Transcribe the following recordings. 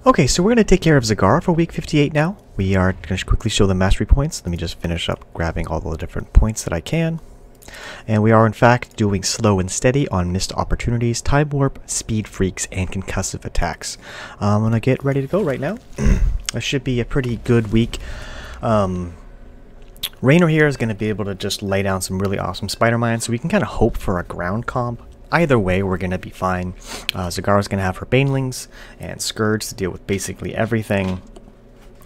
Okay, so we're going to take care of Zagara for week 58 now. We are going to quickly show the mastery points. Let me just finish up grabbing all the different points that I can. And we are in fact doing slow and steady on missed opportunities, time warp, speed freaks, and concussive attacks. I'm going to get ready to go right now. This should be a pretty good week. Raynor here is going to be able to just lay down some really awesome spider mines, so we can kind of hope for a ground comp. Either way, we're going to be fine. Zagara's going to have her banelings and Scourge to deal with basically everything.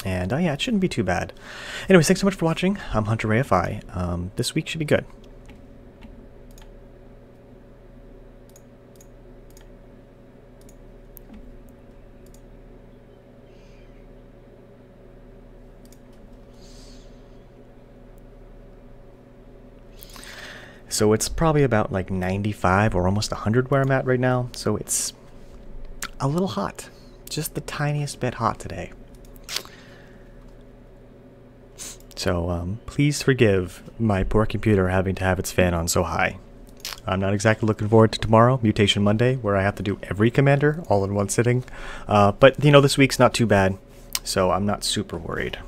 And yeah, it shouldn't be too bad. Anyways, thanks so much for watching. I'm Hunter AFI. This week should be good. So it's probably about like 95 or almost 100 where I'm at right now. So it's a little hot. Just the tiniest bit hot today. So please forgive my poor computer having to have its fan on so high. I'm not exactly looking forward to tomorrow, Mutation Monday, where I have to do every commander all in one sitting. But, you know, this week's not too bad, so I'm not super worried.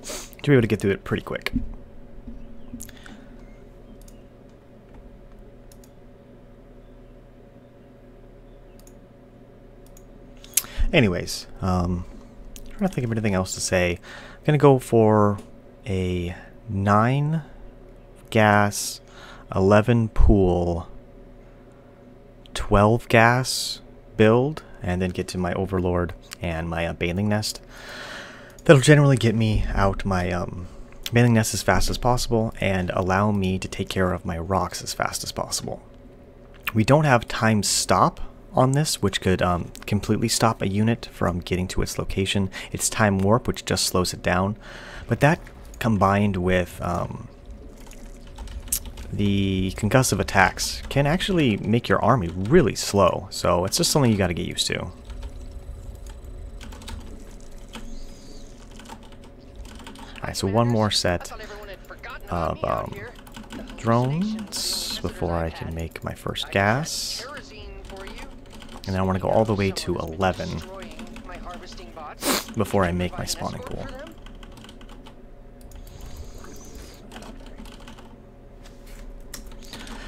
To be able to get through it pretty quick. Anyways, I'm trying to think of anything else to say. I'm going to go for a 9 gas, 11 pool, 12 gas build, and then get to my Overlord and my Baneling Nest. That'll generally get me out my Baneling Nest as fast as possible and allow me to take care of my rocks as fast as possible. We don't have time stop on this, which could completely stop a unit from getting to its location. It's time warp, which just slows it down. But that combined with the concussive attacks can actually make your army really slow. So it's just something you got to get used to. Alright, so one more set of drones before I can make my first gas. And then I want to go all the way to 11 before I make my spawning pool.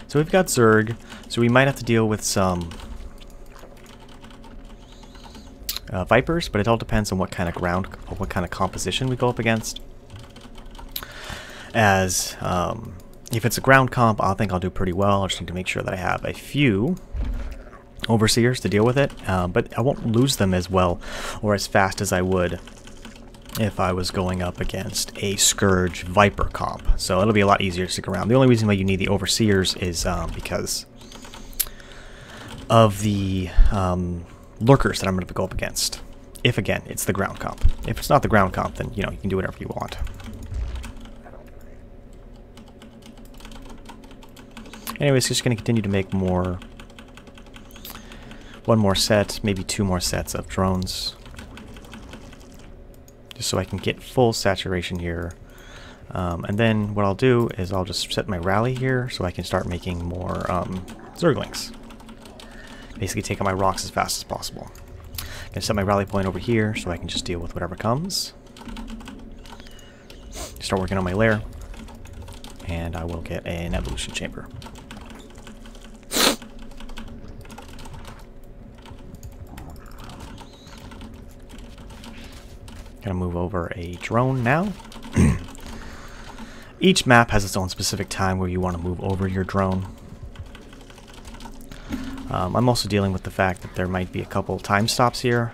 So we've got Zerg, so we might have to deal with some Vipers, but it all depends on what kind of ground, or what kind of composition we go up against. As if it's a ground comp, I think I'll do pretty well. I just need to make sure that I have a few Overseers to deal with it, but I won't lose them as well or as fast as I would if I was going up against a Scourge Viper comp. So it'll be a lot easier to stick around. The only reason why you need the Overseers is because of the lurkers that I'm going to go up against. If, again, it's the ground comp. If it's not the ground comp, then, you know, you can do whatever you want. Anyways, just going to continue to make more... one more set, maybe 2 more sets of drones. Just so I can get full saturation here. And then what I'll do is I'll just set my rally here so I can start making more Zerglings. Basically take out my rocks as fast as possible. I'm going to set my rally point over here so I can just deal with whatever comes. Start working on my lair. And I will get an evolution chamber. Gonna move over a drone now. Each map has its own specific time where you want to move over your drone. I'm also dealing with the fact that there might be a couple time stops here.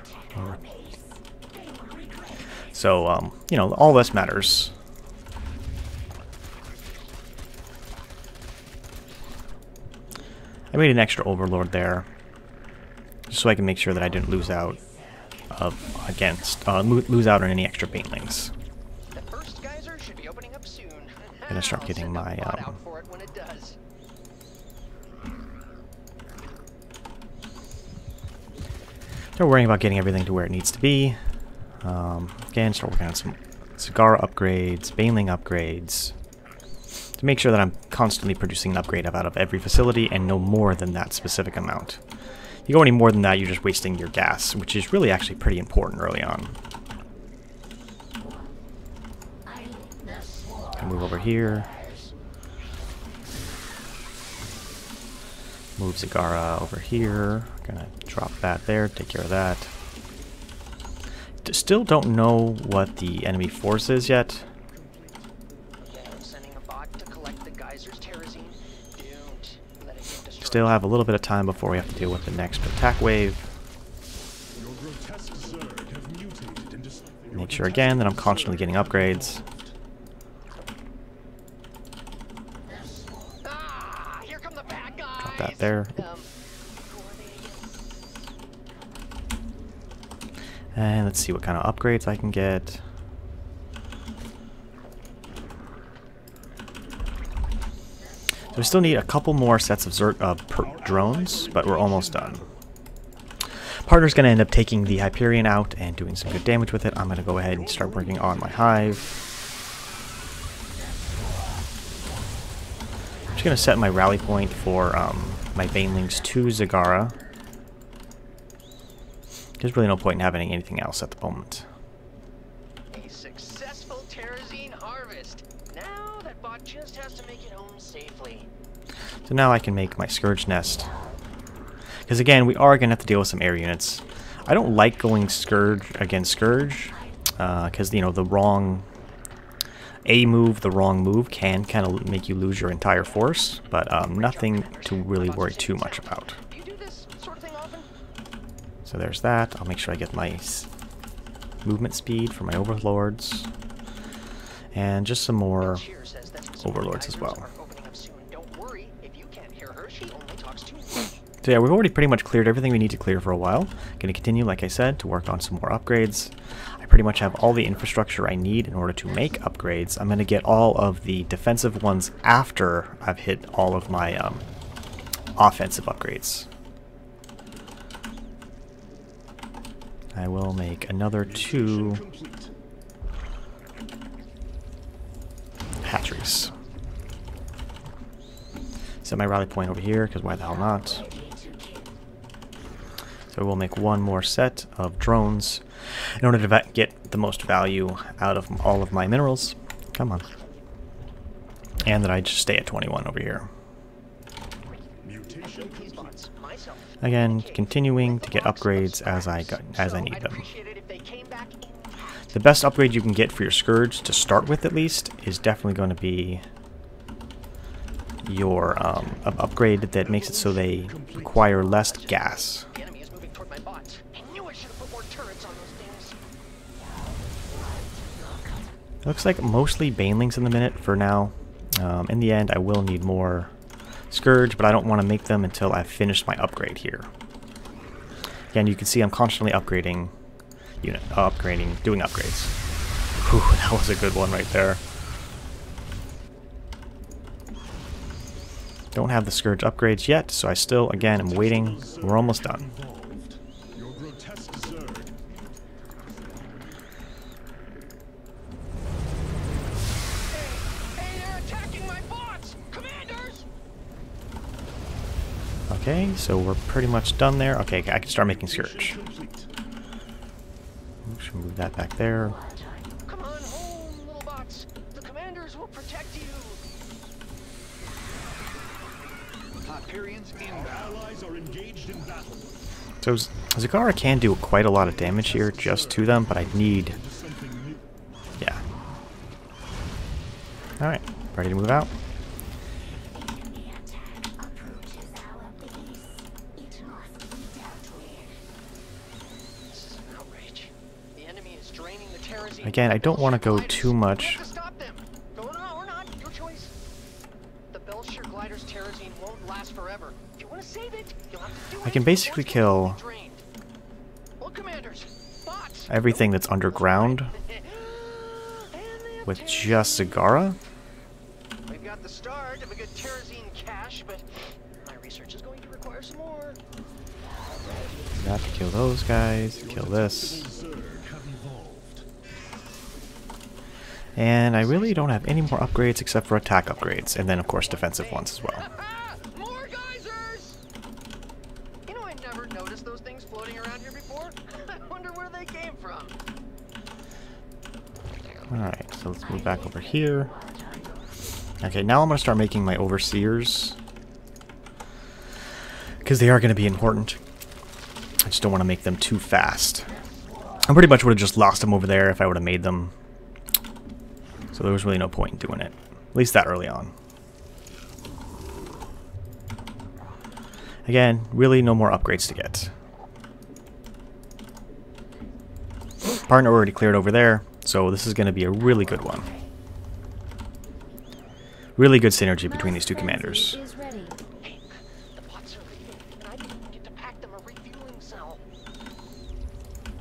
So, you know, all this matters. I made an extra Overlord there, just so I can make sure that I didn't lose out lose out on any extra banelings. I'm gonna start getting my start worrying about getting everything to where it needs to be. Again, start working on some Zagara upgrades, baneling upgrades, to make sure that I'm constantly producing an upgrade out of every facility and no more than that specific amount. you go any more than that, you're just wasting your gas, which is really actually pretty important early on. Can move over here. Move Zagara over here. Gonna drop that there, take care of that. Still don't know what the enemy force is yet. Still have a little bit of time before we have to deal with the next attack wave. Make sure again that I'm constantly getting upgrades. Drop that there. And let's see what kind of upgrades I can get. So we still need a couple more sets of drones, but we're almost done. Partner's going to end up taking the Hyperion out and doing some good damage with it. I'm going to go ahead and start working on my hive. I'm just going to set my rally point for my banelings to Zagara. There's really no point in having anything else at the moment. A successful terrazine harvest. Now that bot just has to make it home safely. So now I can make my Scourge nest. Because again, we are going to have to deal with some air units. I don't like going Scourge against Scourge. Because, you know, the wrong wrong move can kind of make you lose your entire force. But nothing to really worry too much about. So there's that. I'll make sure I get my movement speed for my overlords. And just some more overlords as well. So yeah, we've already pretty much cleared everything we need to clear for a while. Going to continue, like I said, to work on some more upgrades. I pretty much have all the infrastructure I need in order to make upgrades. I'm going to get all of the defensive ones after I've hit all of my offensive upgrades. I will make another 2 hatcheries. Set my rally point over here, because why the hell not? So we'll make 1 more set of drones in order to get the most value out of all of my minerals. Come on. And that I just stay at 21 over here. Again, continuing to get upgrades as I need them. The best upgrade you can get for your Scourge, to start with at least, is definitely going to be your upgrade that makes it so they require less gas. Looks like mostly banelings in the minute for now. In the end, I will need more Scourge, but I don't want to make them until I've finished my upgrade here. Again, you can see I'm constantly upgrading, doing upgrades. Whew, that was a good one right there. Don't have the Scourge upgrades yet, so I still, again, am waiting. We're almost done. Okay, so we're pretty much done there. Okay, I can start making Scourge. Should move that back there. Come on home, little bots. The commanders will protect you. Hyperions and allies are engaged in battle. So Zagara can do quite a lot of damage here just to them, but I need... Yeah. Alright, ready to move out? Again, I don't want to go too much. I can basically kill everything that's underground with just Zagara. We've got the start of a good terrazine cache, but my research is going to require some more. Got to kill those guys, kill this. And I really don't have any more upgrades except for attack upgrades, and then of course defensive ones as well. More geysers! You know, I never from? Alright, so let's move back over here. Okay, now I'm going to start making my overseers, because they are going to be important. I just don't want to make them too fast. I pretty much would have just lost them over there if I would have made them. So there was really no point in doing it. At least that early on. Again, really no more upgrades to get. Partner already cleared over there, so this is going to be a really good one. Really good synergy between these two commanders. Hey, the pots are leaving, and I didn't get to pack them a refueling cell.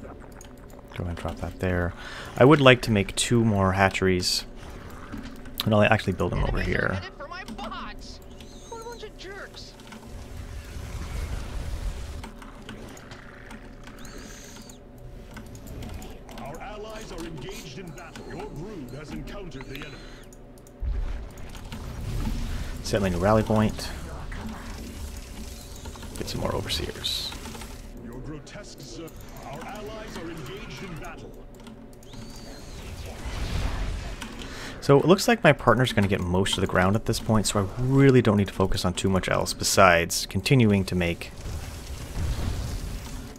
Go ahead and drop that there. I would like to make 2 more hatcheries. And I'll actually build them over here. For my bots. What a bunch of jerks. Our allies are engaged in battle. Your brood has encountered the enemy. Set my new rally point. Get some more overseers. Your grotesque sir. Our allies are engaged in battle. So it looks like my partner's going to get most of the ground at this point, so I really don't need to focus on too much else besides continuing to make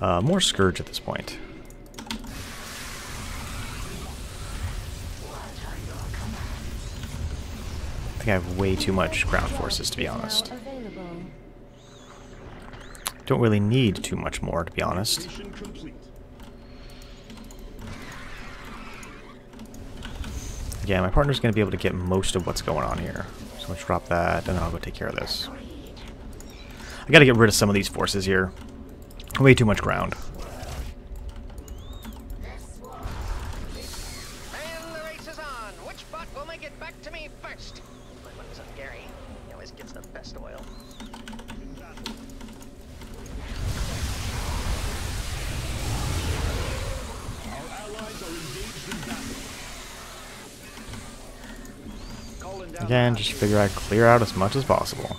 more Scourge at this point. I think I have way too much ground forces, to be honest. Don't really need too much more, to be honest. Mission complete. Yeah, my partner's going to be able to get most of what's going on here. So let's drop that, and then I'll go take care of this. I got to get rid of some of these forces here. Way too much ground. And the race is on. Which bot will make it back to me first? My money's on Gary. He always gets the best oil. Our allies are engaged in battle. Again, just figure I'd clear out as much as possible.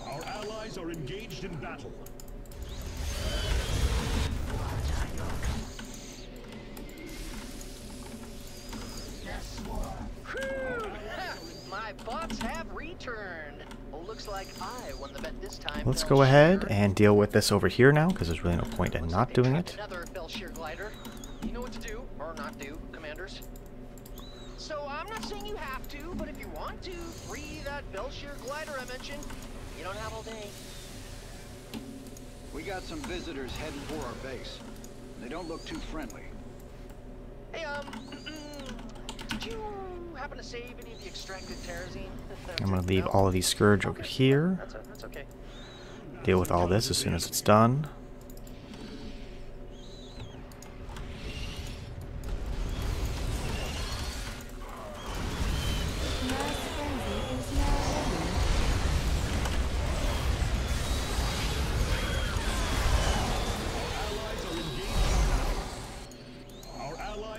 Our allies are engaged in battle. My bots have returned. Well, looks like I won the bet this time. Let's go ahead and deal with this over here now, because there's really no point in not doing it. Another Bel'shir glider. You know what to do, or not do, commanders. So I'm not saying you have to, but if you want to, free that Bel'shir glider I mentioned. You don't have all day. We got some visitors heading for our base. They don't look too friendly. Hey, did you happen to save any of the extracted terrazine? I'm going to leave all of these Scourge over here. That's okay. Deal with all this as soon as it's done.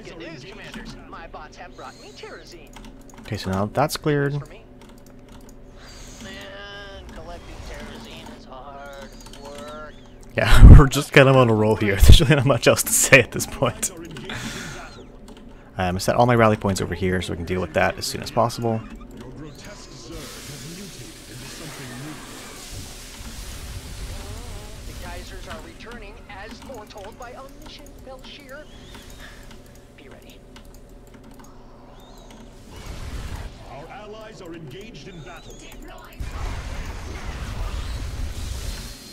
Good news, commanders. My bots have brought me terrazine. Okay, so now that's cleared. For me. Man, collecting terrazine is hard work. Yeah, we're just kind of on a roll here. There's really not much else to say at this point. I'm going to set all my rally points over here so we can deal with that as soon as possible. Your grotesque zerg has mutated into something new. The geysers are returning as foretold by omniscient Bel'shir. Be ready. Our allies are engaged in battle.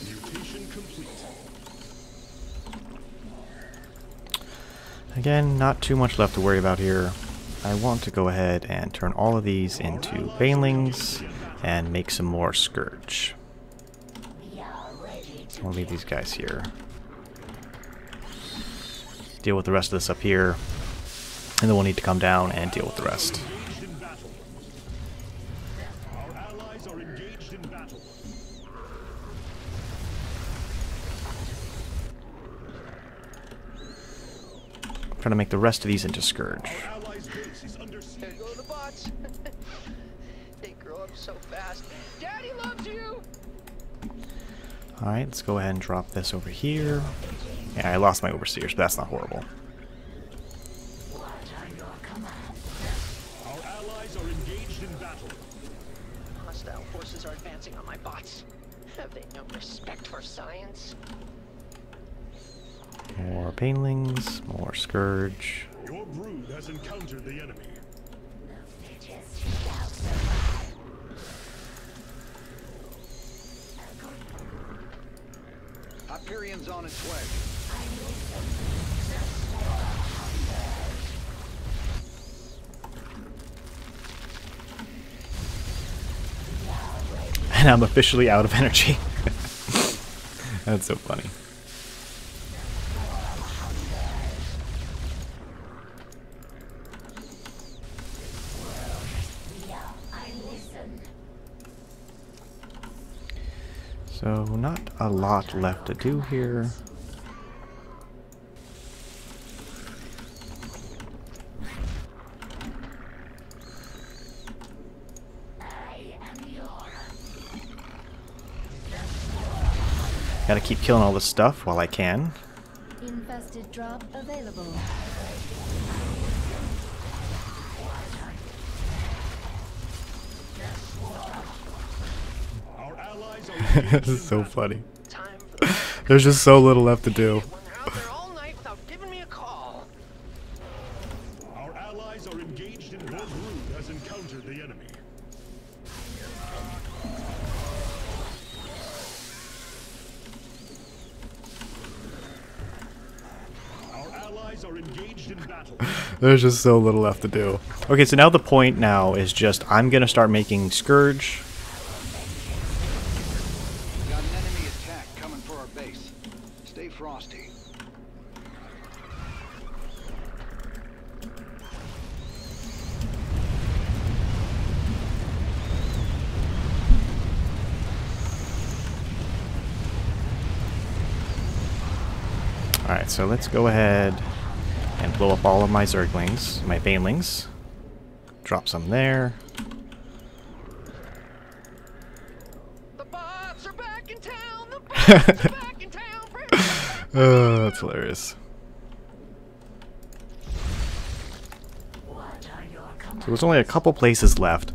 Mutation complete. Again, not too much left to worry about here. I want to go ahead and turn all of these into Banelings and make some more Scourge. I'll leave these guys here. Deal with the rest of this up here, and then we'll need to come down and deal with the rest. Engaged in battle. Our allies are engaged in battle. Trying to make the rest of these into Scourge. Our allies' base is under siege. There go the bots. They grow up so fast. Daddy loves you. Alright, let's go ahead and drop this over here. Yeah, I lost my overseers, but that's not horrible. Our allies are engaged in battle. Hostile forces are advancing on my bots. Have they no respect for science? More banelings, more scourge. Your brood has encountered the enemy. Hyperion's on its way. And I'm officially out of energy. That's so funny. So, not a lot left to do here. Gotta keep killing all this stuff while I can. Infested drop available. Our allies are engaged This is so funny. Time for the There's just so little left to do. when they're out there all night without giving me a call. Our allies are engaged in your brood has encountered the enemy. Our allies are engaged in battle. There's just so little left to do. Okay, so now the point now is just I'm gonna start making Scourge. We got an enemy attack coming for our base. Stay frosty. Alright, so let's go ahead and blow up all of my Zerglings, my Banelings. Drop some there. The bots are back in town. The bots are back in town. That's hilarious. So there's only a couple places left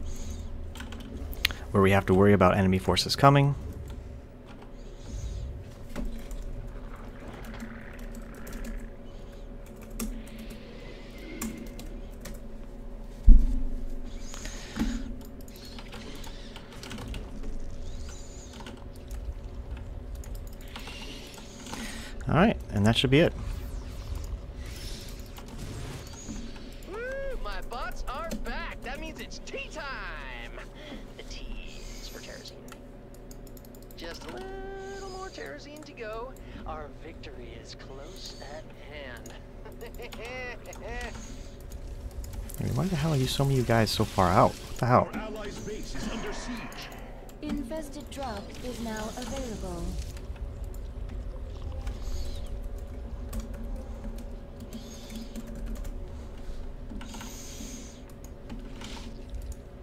where we have to worry about enemy forces coming. Alright, and that should be it. Woo, my bots are back. That means it's tea time. The tea is for terrazine. Just a little more terrazine to go. Our victory is close at hand. I mean, why the hell are you so many of you guys so far out? What the hell? Our allies' base is under siege. Infested drop is now available.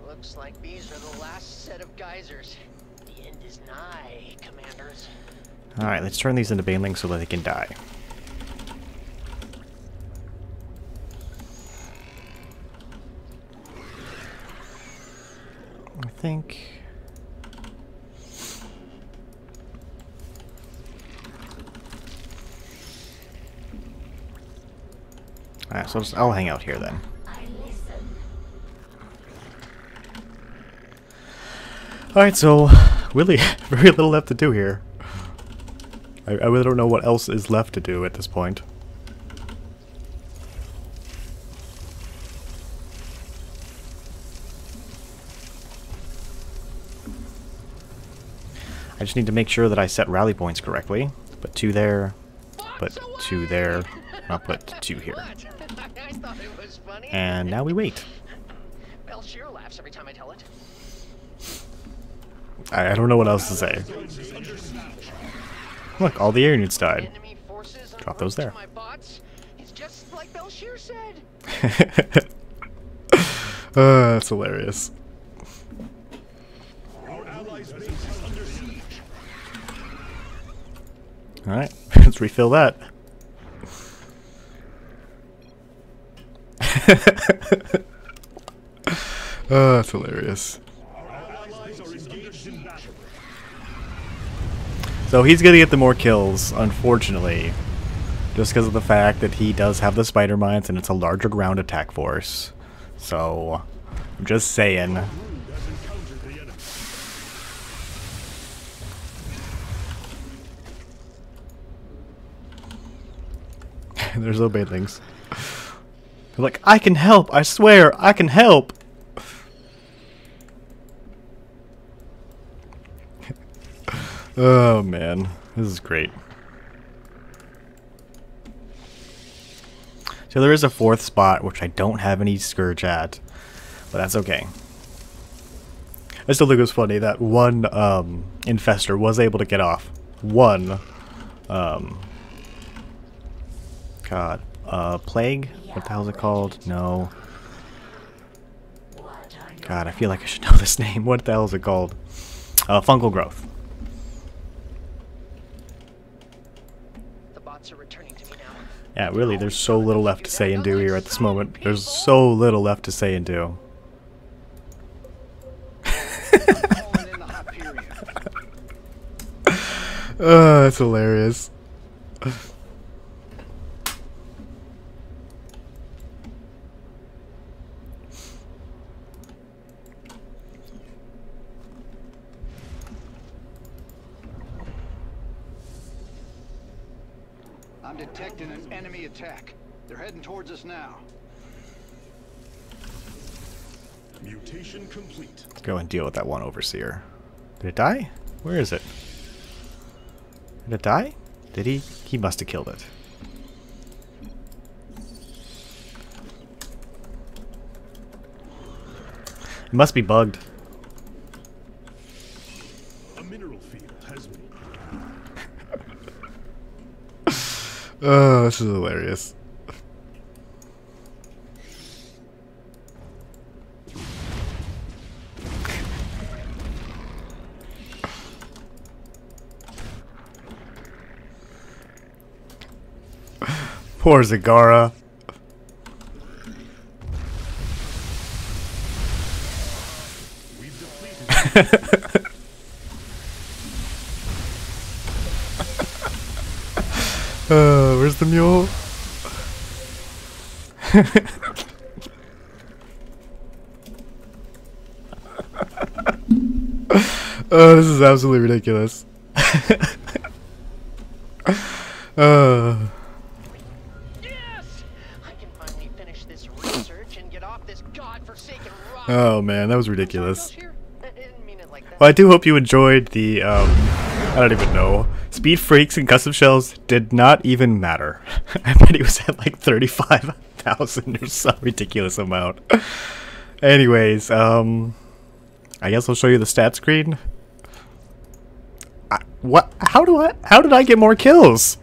Looks like these are the last set of geysers. The end is nigh, commanders. Alright, let's turn these into Banelings so that they can die. I think... Alright, so I'll hang out here then. Alright, so really very little left to do here. I really don't know what else is left to do at this point. I just need to make sure that I set rally points correctly. Put 2 there, put 2 there, I'll put 2 here. What? I thought it was funny. And now we wait. Bel'shir laughs every time I tell it. I don't know what else to say. Look, all the air units died. Enemy forces Drop those there. my bots. It's just like Bel'shir said. That's hilarious. Our allies' base is under siege. Alright, let's refill that. Oh, that's hilarious. So he's gonna get the more kills, unfortunately. Just because of the fact that he does have the spider mines and it's a larger ground attack force. So, I'm just saying. There's no banelings. They're like, I can help, I swear, I can help! Oh man, this is great. So there is a fourth spot, which I don't have any Scourge at, but that's okay. I still think it was funny that one Infester was able to get off. One, Plague? What the hell is it called? No. God, I feel like I should know this name. What the hell is it called? Fungal Growth. Are returning to me now. Yeah, really, there's so little left to say and do here at this moment. There's so little left to say and do. Oh, that's hilarious. I'm detecting an enemy attack. They're heading towards us now. Mutation complete. Let's go and deal with that one Overseer. Did it die? Where is it? Did it die? Did he? He must have killed it. It must be bugged. A mineral field has been. Oh, this is hilarious. Poor Zagara. We've depleted. Where's the mule? Oh, this is absolutely ridiculous. Yes! I can finally finish this research and get off this godforsaken rock. Oh man, that was ridiculous. Bel'shir? I didn't mean it like that. Well, I do hope you enjoyed the, I don't even know. Speed Freaks and Custom Shells did not even matter. I bet he was at like 35,000 or some ridiculous amount. Anyways, I guess I'll show you the stat screen. What? How did I get more kills?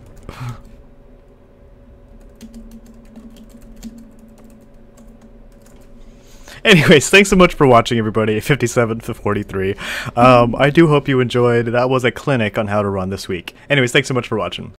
Anyways, thanks so much for watching, everybody. 57 to 43. I do hope you enjoyed. That was a clinic on how to run this week. Anyways, thanks so much for watching.